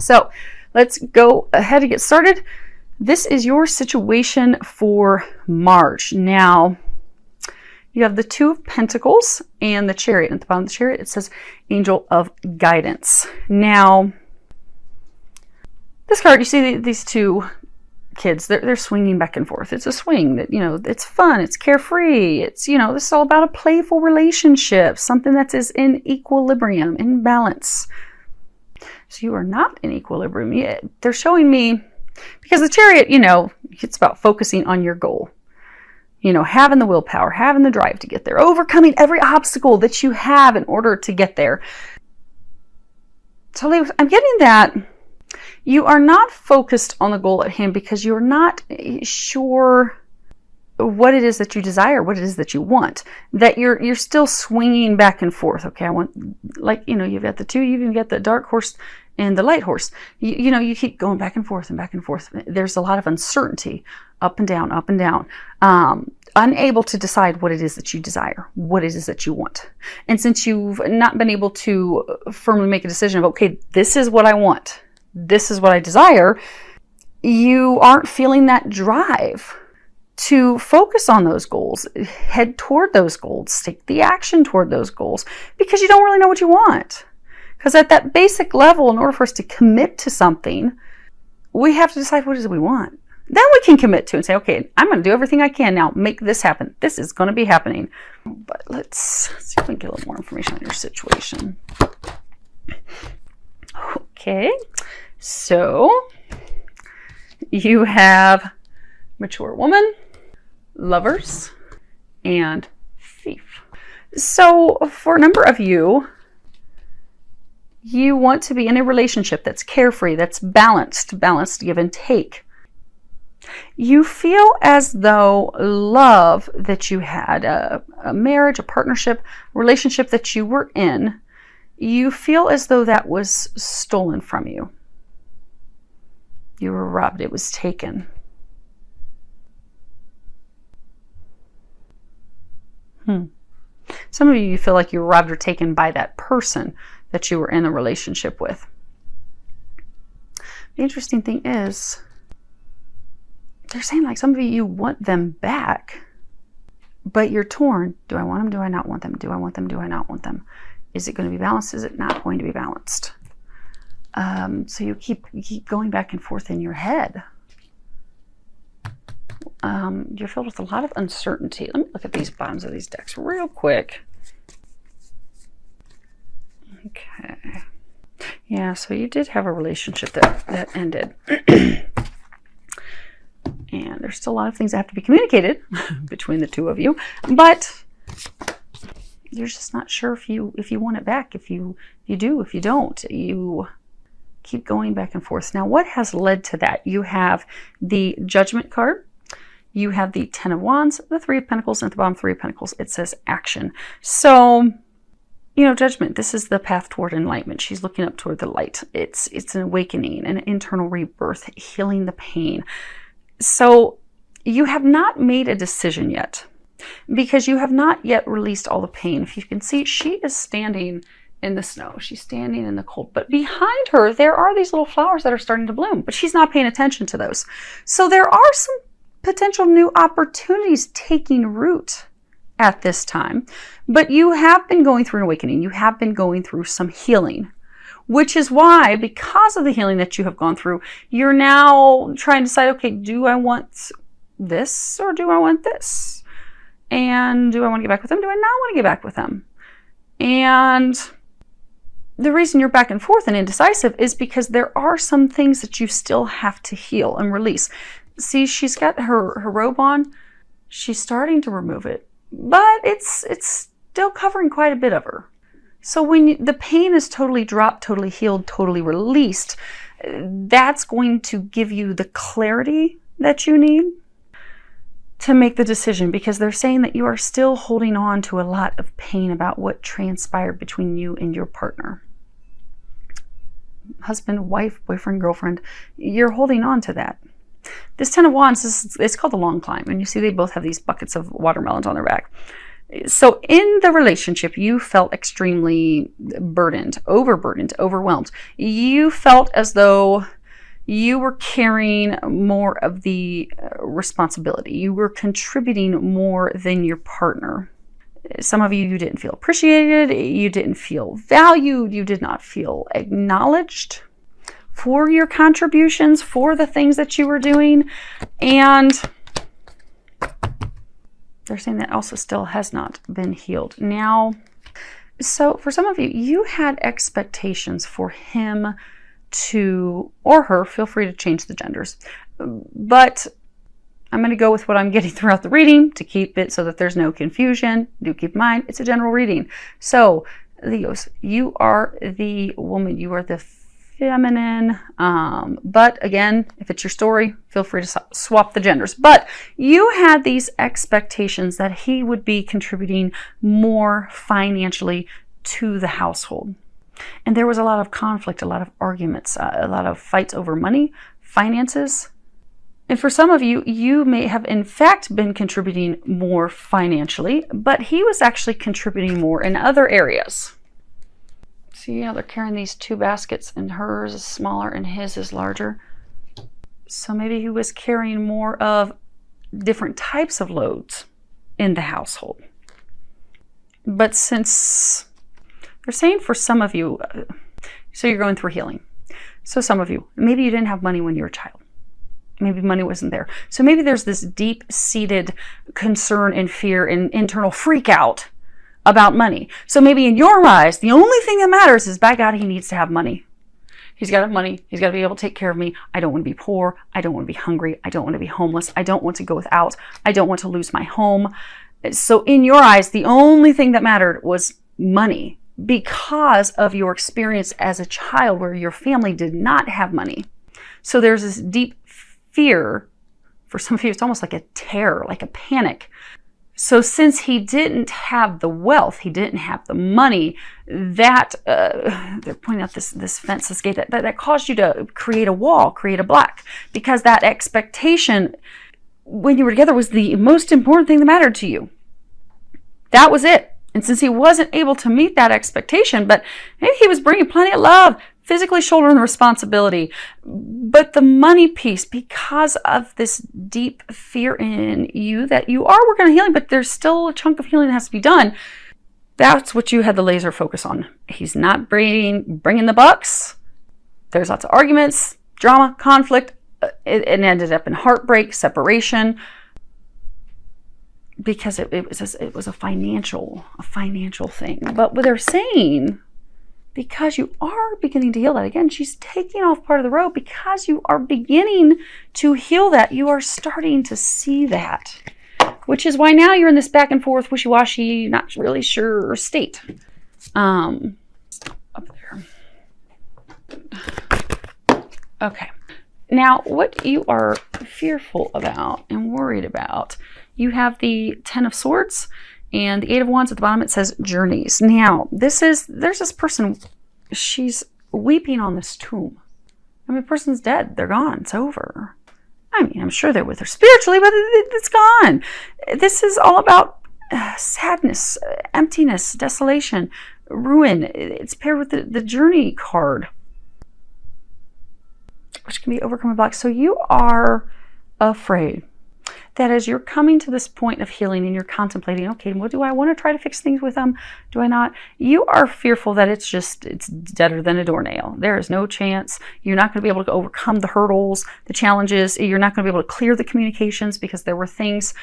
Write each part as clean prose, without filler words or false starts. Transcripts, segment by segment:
So let's go ahead and get started. This is your situation for March. Now, you have the Two of Pentacles and the Chariot. At the bottom of the Chariot, it says Angel of Guidance. Now, this card, you see these two kids, they're swinging back and forth. It's a swing that, it's fun, it's carefree. It's, this is all about a playful relationship, something that is in equilibrium, in balance. So you are not in equilibrium yet. They're showing me, because the Chariot, it's about focusing on your goal. Having the willpower, having the drive to get there, overcoming every obstacle that you have in order to get there. So I'm getting that you are not focused on the goal at hand because you're not sure what it is that you desire, what it is that you want, that you're still swinging back and forth. Okay, I want, you've got the two, you've even got the dark horse and the light horse. You keep going back and forth and back and forth. There's a lot of uncertainty, up and down, unable to decide what it is that you desire, what it is that you want. And since you've not been able to firmly make a decision of, okay, this is what I want, this is what I desire, you aren't feeling that drive to focus on those goals, head toward those goals, take the action toward those goals, because you don't really know what you want. Because at that basic level, in order for us to commit to something, we have to decide what it is we want. Then we can commit to and say, okay, I'm going to do everything I can now, make this happen. This is going to be happening. But let's see if we can get a little more information on your situation. Okay, so you have mature woman, Lovers, and Thief. So for a number of you, you want to be in a relationship that's carefree, that's balanced give and take. You feel as though love that you had, a marriage, a partnership, relationship that you were in, you feel as though that was stolen from you. You were robbed. It was taken. Some of you feel like you were robbed or taken by that person that you were in a relationship with. The interesting thing is, they're saying like some of you want them back, but you're torn. Do I want them? Do I not want them? Do I want them? Do I not want them? Is it going to be balanced? Is it not going to be balanced? So you keep going back and forth in your head. You're filled with a lot of uncertainty. Let me look at these bottoms of these decks real quick. Okay. Yeah, so you did have a relationship that ended. And there's still a lot of things that have to be communicated between the two of you, but you're just not sure if you want it back, if you do, if you don't. You keep going back and forth. Now, what has led to that? You have the Judgment card. You have the Ten of Wands, the Three of Pentacles, and at the bottom, Three of Pentacles, it says action. So, Judgment, this is the path toward enlightenment. She's looking up toward the light. It's an awakening, an internal rebirth, healing the pain. So you have not made a decision yet because you have not yet released all the pain. If you can see, she is standing in the snow. She's standing in the cold. But behind her, there are these little flowers that are starting to bloom, but she's not paying attention to those. So there are some potential new opportunities taking root at this time. But you have been going through an awakening. You have been going through some healing, which is why, because of the healing that you have gone through, you're now trying to decide, okay, do I want this or do I want this? And do I want to get back with them? Do I not want to get back with them? And the reason you're back and forth and indecisive is because there are some things that you still have to heal and release. See, she's got her robe on. She's starting to remove it, but it's still covering quite a bit of her. So when the pain is totally dropped, totally healed, totally released, that's going to give you the clarity that you need to make the decision, because they're saying that you are still holding on to a lot of pain about what transpired between you and your partner. Husband, wife, boyfriend, girlfriend, you're holding on to that. This Ten of Wands, it's called the long climb, and you see they both have these buckets of watermelons on their back. So in the relationship, you felt extremely burdened, overburdened, overwhelmed. You felt as though you were carrying more of the responsibility. You were contributing more than your partner. Some of you didn't feel appreciated. You didn't feel valued. You did not feel acknowledged for your contributions, for the things that you were doing. And they're saying that also still has not been healed. Now, so for some of you, you had expectations for him to, or her, feel free to change the genders, but I'm going to go with what I'm getting throughout the reading to keep it so that there's no confusion. Do keep in mind, it's a general reading. So, Leos, you are the woman, you are the feminine, but again, if it's your story, feel free to swap the genders. But you had these expectations that he would be contributing more financially to the household. And there was a lot of conflict, a lot of arguments, a lot of fights over money, finances. And for some of you, you may have in fact been contributing more financially, but he was actually contributing more in other areas. See how they're carrying these two baskets and hers is smaller and his is larger. So maybe he was carrying more of different types of loads in the household. But since they're saying for some of you, so you're going through healing. So some of you, maybe you didn't have money when you were a child. Maybe money wasn't there. So maybe there's this deep-seated concern and fear and internal freak out about money. So maybe in your eyes, the only thing that matters is, by God, he needs to have money. He's got to have money. He's got to be able to take care of me. I don't want to be poor. I don't want to be hungry. I don't want to be homeless. I don't want to go without. I don't want to lose my home. So in your eyes, the only thing that mattered was money, because of your experience as a child where your family did not have money. So there's this deep fear. For some of you, it's almost like a terror, like a panic. So since he didn't have the wealth, he didn't have the money, that they're pointing out this fence, this gate, that caused you to create a wall, create a block, because that expectation when you were together was the most important thing that mattered to you. That was it. And since he wasn't able to meet that expectation, but maybe he was bringing plenty of love, physically shouldering the responsibility, but the money piece, because of this deep fear in you that you are working on healing, but there's still a chunk of healing that has to be done. That's what you had the laser focus on. He's not bringing the bucks. There's lots of arguments, drama, conflict. It ended up in heartbreak, separation, because it was a financial thing. But what they're saying, because you are beginning to heal that, again, she's taking off part of the road, because you are beginning to heal that, you are starting to see that, which is why now you're in this back and forth, wishy-washy, not really sure state. Up there. Okay. Now, what you are fearful about and worried about, you have the Ten of Swords and the Eight of Wands. At the bottom it says journeys. Now, there's this person, she's weeping on this tomb. I mean, the person's dead. They're gone. It's over. I mean, I'm sure they're with her spiritually, but it's gone. This is all about sadness, emptiness, desolation, ruin. It's paired with the journey card, which can be overcome blocks. So you are afraid that as you're coming to this point of healing and you're contemplating, okay, well, do I want to try to fix things with them? Do I not? You are fearful that it's deader than a doornail. There is no chance. You're not going to be able to overcome the hurdles, the challenges. You're not going to be able to clear the communications, because there were things,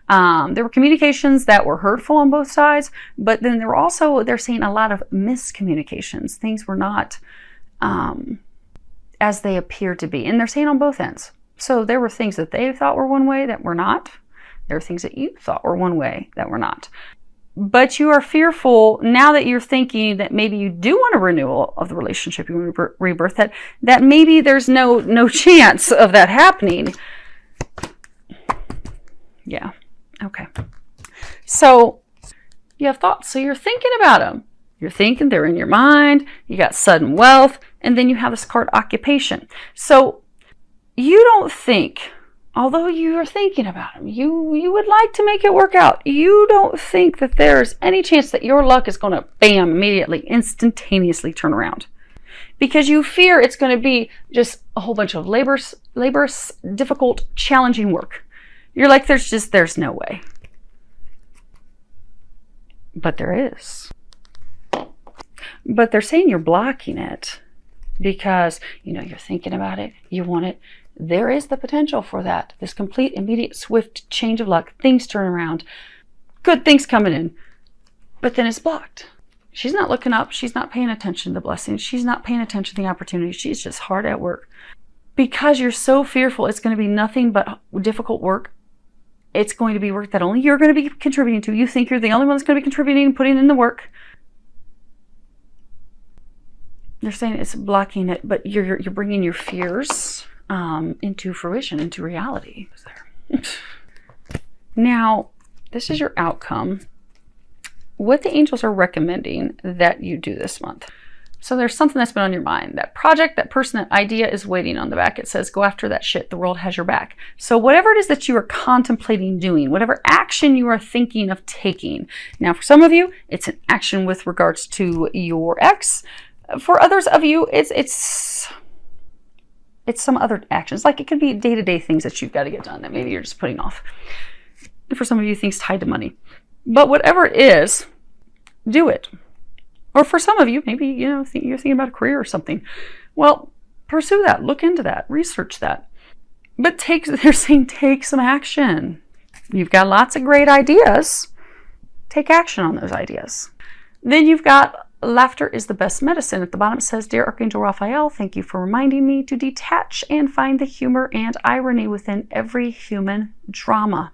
there were communications that were hurtful on both sides, but then there were also, they're saying, a lot of miscommunications. Things were not as they appeared to be. And they're saying on both ends. So there were things that they thought were one way that were not. There were things that you thought were one way that were not. But you are fearful now that you're thinking that maybe you do want a renewal of the relationship, you want a rebirth, that maybe there's no chance of that happening. Yeah. Okay. So you have thoughts. So you're thinking about them. You're thinking, they're in your mind. You got sudden wealth. And then you have this card, occupation. So you don't think although you're thinking about them, you would like to make it work out, you don't think that there's any chance that your luck is going to, bam, immediately, instantaneously turn around. Because you fear it's going to be just a whole bunch of laborious, difficult, challenging work. You're like, there's no way. But there is. But they're saying you're blocking it because, you're thinking about it, you want it. There is the potential for that. This complete, immediate, swift change of luck, things turn around, good things coming in. But then it's blocked. She's not looking up. She's not paying attention to the blessings. She's not paying attention to the opportunities. She's just hard at work. Because you're so fearful it's going to be nothing but difficult work. It's going to be work that only you're going to be contributing to. You think you're the only one that's going to be contributing and putting in the work. They're saying it's blocking it, but you're bringing your fears into fruition, into reality. Now, this is your outcome. What the angels are recommending that you do this month. So there's something that's been on your mind. That project, that person, that idea is waiting on the back. It says, go after that shit. The world has your back. So whatever it is that you are contemplating doing, whatever action you are thinking of taking. Now, for some of you, it's an action with regards to your ex. For others of you, it's some other actions. Like it could be day-to-day things that you've got to get done that maybe you're just putting off. And for some of you, things tied to money. But whatever it is, do it. Or for some of you, maybe, you're thinking about a career or something. Well, pursue that. Look into that. Research that. But they're saying take some action. You've got lots of great ideas. Take action on those ideas. Then you've got laughter is the best medicine. At the bottom it says, Dear Archangel Raphael, thank you for reminding me to detach and find the humor and irony within every human drama.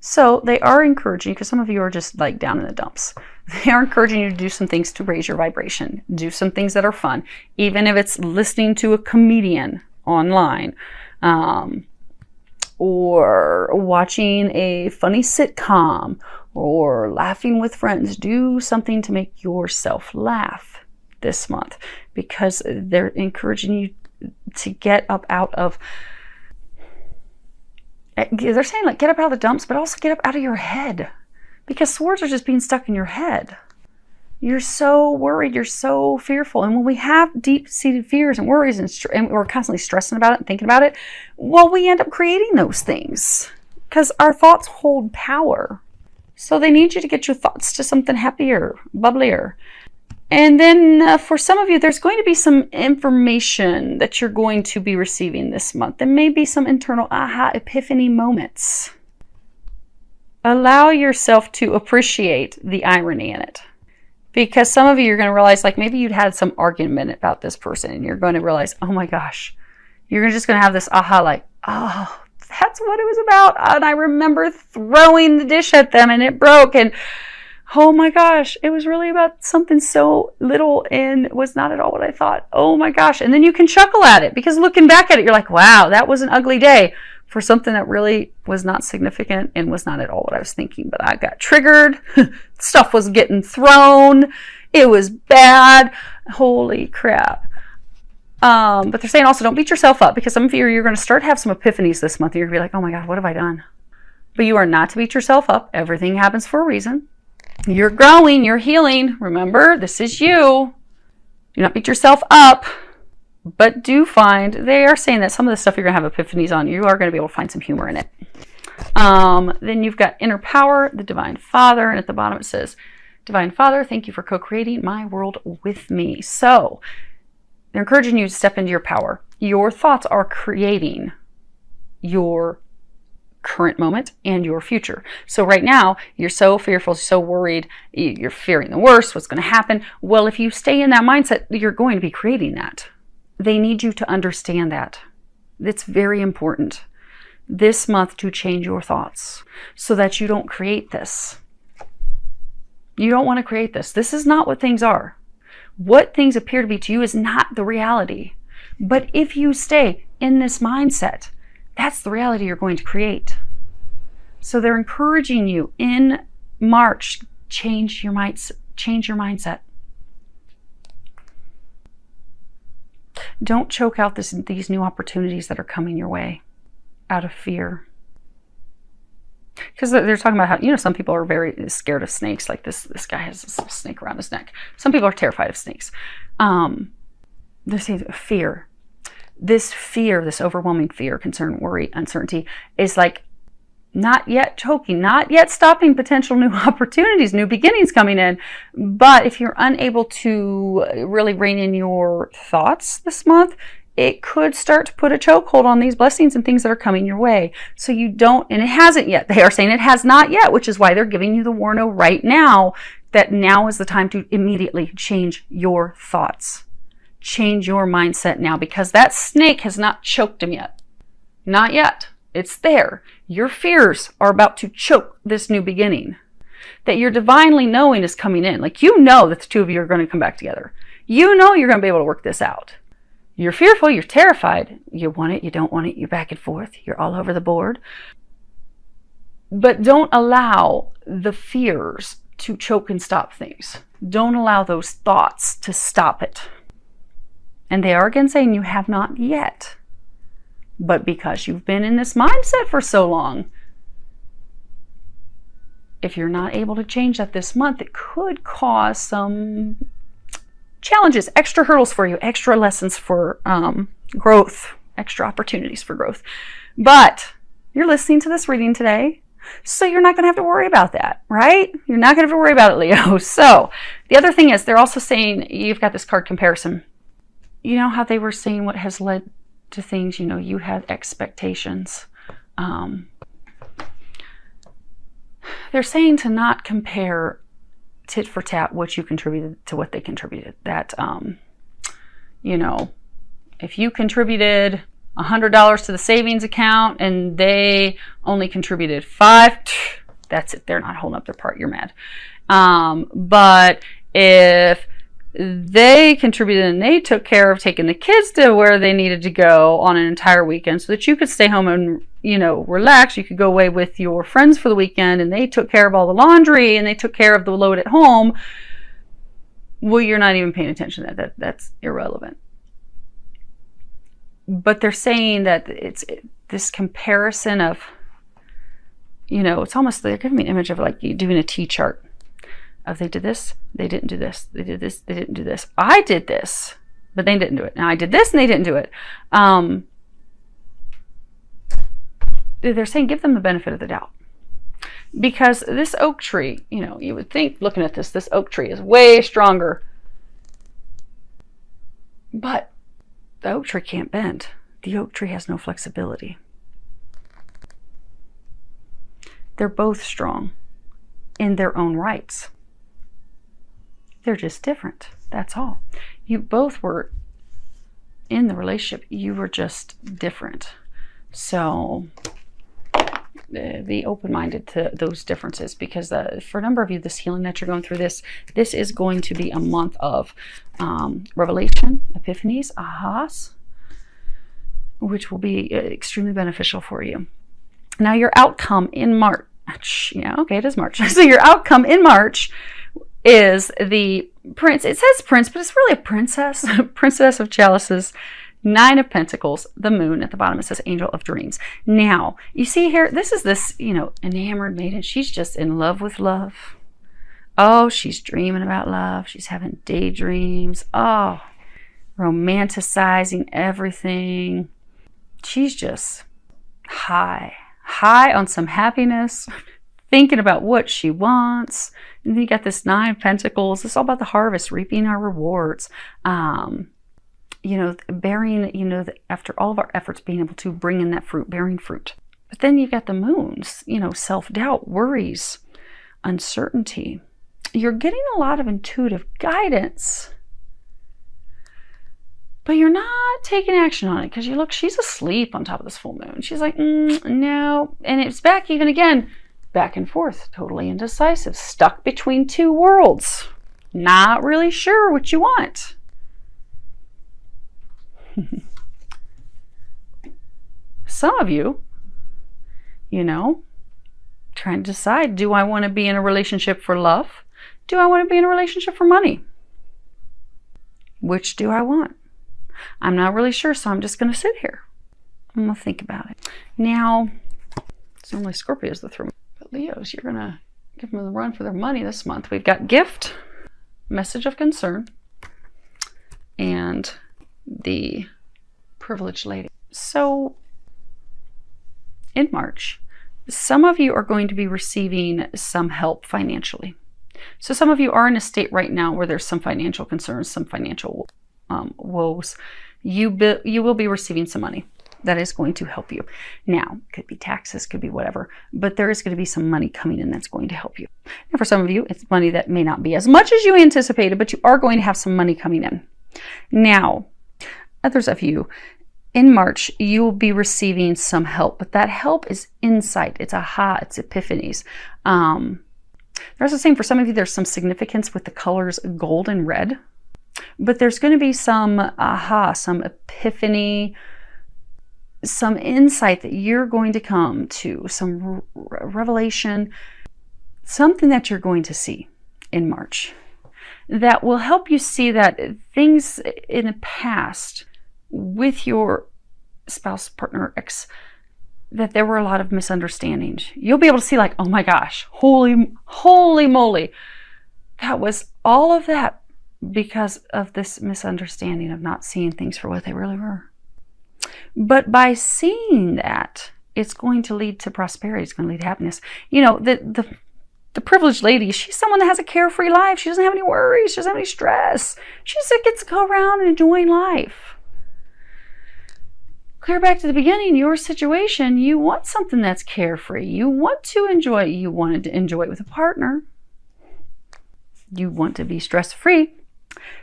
So they are encouraging you, because some of you are just like down in the dumps. They are encouraging you to do some things to raise your vibration. Do some things that are fun. Even if it's listening to a comedian online, or watching a funny sitcom, or laughing with friends. Do something to make yourself laugh this month, because they're encouraging you to get up out of, they're saying like get up out of the dumps, but also get up out of your head, because swords are just being stuck in your head. You're so worried, you're so fearful. And when we have deep-seated fears and worries and we're constantly stressing about it and thinking about it, well, we end up creating those things because our thoughts hold power. So they need you to get your thoughts to something happier, bubblier. And then for some of you, there's going to be some information that you're going to be receiving this month. There may be some internal aha epiphany moments. Allow yourself to appreciate the irony in it. Because some of you are going to realize, like maybe you'd had some argument about this person and you're going to realize, oh my gosh, you're just going to have this aha like, oh, that's what it was about. And I remember throwing the dish at them and it broke. And oh my gosh, it was really about something so little and was not at all what I thought. Oh my gosh. And then you can chuckle at it because looking back at it, you're like, wow, that was an ugly day for something that really was not significant and was not at all what I was thinking. But I got triggered. Stuff was getting thrown. It was bad. Holy crap. But they're saying also don't beat yourself up, because some of you you're going to start to have some epiphanies this month. You're going to be like, oh my God, what have I done? But you are not to beat yourself up. Everything happens for a reason. You're growing. You're healing. Remember, this is you. Do not beat yourself up. But do find, they are saying that some of the stuff you're going to have epiphanies on, you are going to be able to find some humor in it. Then you've got inner power, the Divine Father. And at the bottom it says, Divine Father, thank you for co-creating my world with me. So they're encouraging you to step into your power. Your thoughts are creating your current moment and your future. So right now, you're so fearful, so worried, you're fearing the worst, what's going to happen. Well, if you stay in that mindset, you're going to be creating that. They need you to understand that. It's very important this month to change your thoughts so that you don't create this. You don't want to create this. This is not what things are. What things appear to be to you is not the reality. But if you stay in this mindset, that's the reality you're going to create. So they're encouraging you in March, change your mindset. Don't choke out these new opportunities that are coming your way. out of fear. Because they're talking about how, you know, some people are very scared of snakes. Like this guy has this snake around his neck. Some people are terrified of snakes. They're saying fear. This fear, this overwhelming fear, concern, worry, uncertainty is like not yet choking, not yet stopping potential new opportunities, new beginnings coming in. But if you're unable to really rein in your thoughts this month, it could start to put a chokehold on these blessings and things that are coming your way. So you don't, and it hasn't yet. They are saying it has not yet, which is why they're giving you the warning right now that now is the time to immediately change your thoughts. Change your mindset now, because that snake has not choked him yet. Not yet. It's there. Your fears are about to choke this new beginning that your divinely knowing is coming in. Like, you know that the two of you are going to come back together. You know you're going to be able to work this out. You're fearful, you're terrified, you want it, you don't want it, you're back and forth, you're all over the board. But don't allow the fears to choke and stop things. Don't allow those thoughts to stop it. And they are again saying you have not yet. But because you've been in this mindset for so long, if you're not able to change that this month, it could cause some challenges, extra hurdles for you, extra lessons for growth, extra opportunities for growth. But you're listening to this reading today, so you're not going to have to worry about that, right? You're not going to have to worry about it, Leo. So the other thing is, they're also saying, you've got this card comparison. You know how they were saying what has led to things, you know, you had expectations. They're saying to not compare tit for tat what you contributed to what they contributed. That, you know, if you contributed $100 to the savings account and they only contributed $5, that's it. They're not holding up their part. You're mad. But if they contributed and they took care of taking the kids to where they needed to go on an entire weekend so that you could stay home and, you know, relax, you could go away with your friends for the weekend, and they took care of all the laundry and they took care of the load at home, well, you're not even paying attention to that. That's irrelevant. But they're saying that this comparison of, you know, it's almost, they're giving me an image of like you doing a T-chart. Of they did this, they didn't do this, they did this, they didn't do this. I did this, but they didn't do it. Now I did this and they didn't do it. They're saying give them the benefit of the doubt. Because this oak tree, you know, you would think looking at this oak tree is way stronger. But the oak tree can't bend. The oak tree has no flexibility. They're both strong in their own rights. They're just different. That's all. You both were in the relationship. You were just different. So be open-minded to those differences, because for a number of you, this healing that you're going through, this is going to be a month of revelation, epiphanies, ahas, which will be extremely beneficial for you. Now, your outcome in March, yeah, okay, it is March. So your outcome in March is the prince. It says prince, but it's really a princess. Princess of Chalices, 9 of Pentacles, the moon. At the bottom it says Angel of Dreams. Now, you see here, this is this, you know, enamored maiden. She's just in love with love. Oh, she's dreaming about love. She's having daydreams. Oh, romanticizing everything. She's just high on some happiness, thinking about what she wants. And then you got this 9 of Pentacles. It's all about the harvest, reaping our rewards. You know, bearing, you know, after all of our efforts, being able to bring in that fruit, bearing fruit. But then you got the moons, you know, self-doubt, worries, uncertainty. You're getting a lot of intuitive guidance, but you're not taking action on it, because you look, she's asleep on top of this full moon. She's like, no. And it's back even again, back and forth, totally indecisive, stuck between two worlds, not really sure what you want. Some of you, you know, trying to decide, do I want to be in a relationship for love? Do I want to be in a relationship for money? Which do I want? I'm not really sure, so I'm just going to sit here. I'm going to think about it. Now, it's normally Scorpios that throw me. But Leos, you're going to give them the run for their money this month. We've got gift, message of concern, and the privileged lady. So in March, some of you are going to be receiving some help financially. So some of you are in a state right now where there's some financial concerns, some financial woes. You will be receiving some money that is going to help you. Now, could be taxes, could be whatever, but there is going to be some money coming in that's going to help you. And for some of you, it's money that may not be as much as you anticipated, but you are going to have some money coming in. Now, others of you, in March, you will be receiving some help, but that help is insight. It's aha, it's epiphanies. There's the same for some of you. There's some significance with the colors gold and red, but there's going to be some aha, some epiphany, some insight that you're going to come to, some revelation, something that you're going to see in March that will help you see that things in the past with your spouse, partner, ex, that there were a lot of misunderstandings. You'll be able to see like, oh my gosh, holy moly. That was all of that because of this misunderstanding of not seeing things for what they really were. But by seeing that, it's going to lead to prosperity. It's going to lead to happiness. You know, the privileged lady, she's someone that has a carefree life. She doesn't have any worries. She doesn't have any stress. She just gets to go around and enjoying life. Clear back to the beginning, your situation, you want something that's carefree. You want to enjoy it. You wanted to enjoy it with a partner. You want to be stress-free.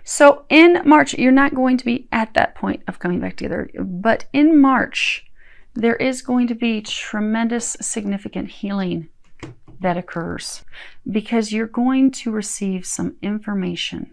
So in March, you're not going to be at that point of coming back together. But in March, there is going to be tremendous, significant healing that occurs because you're going to receive some information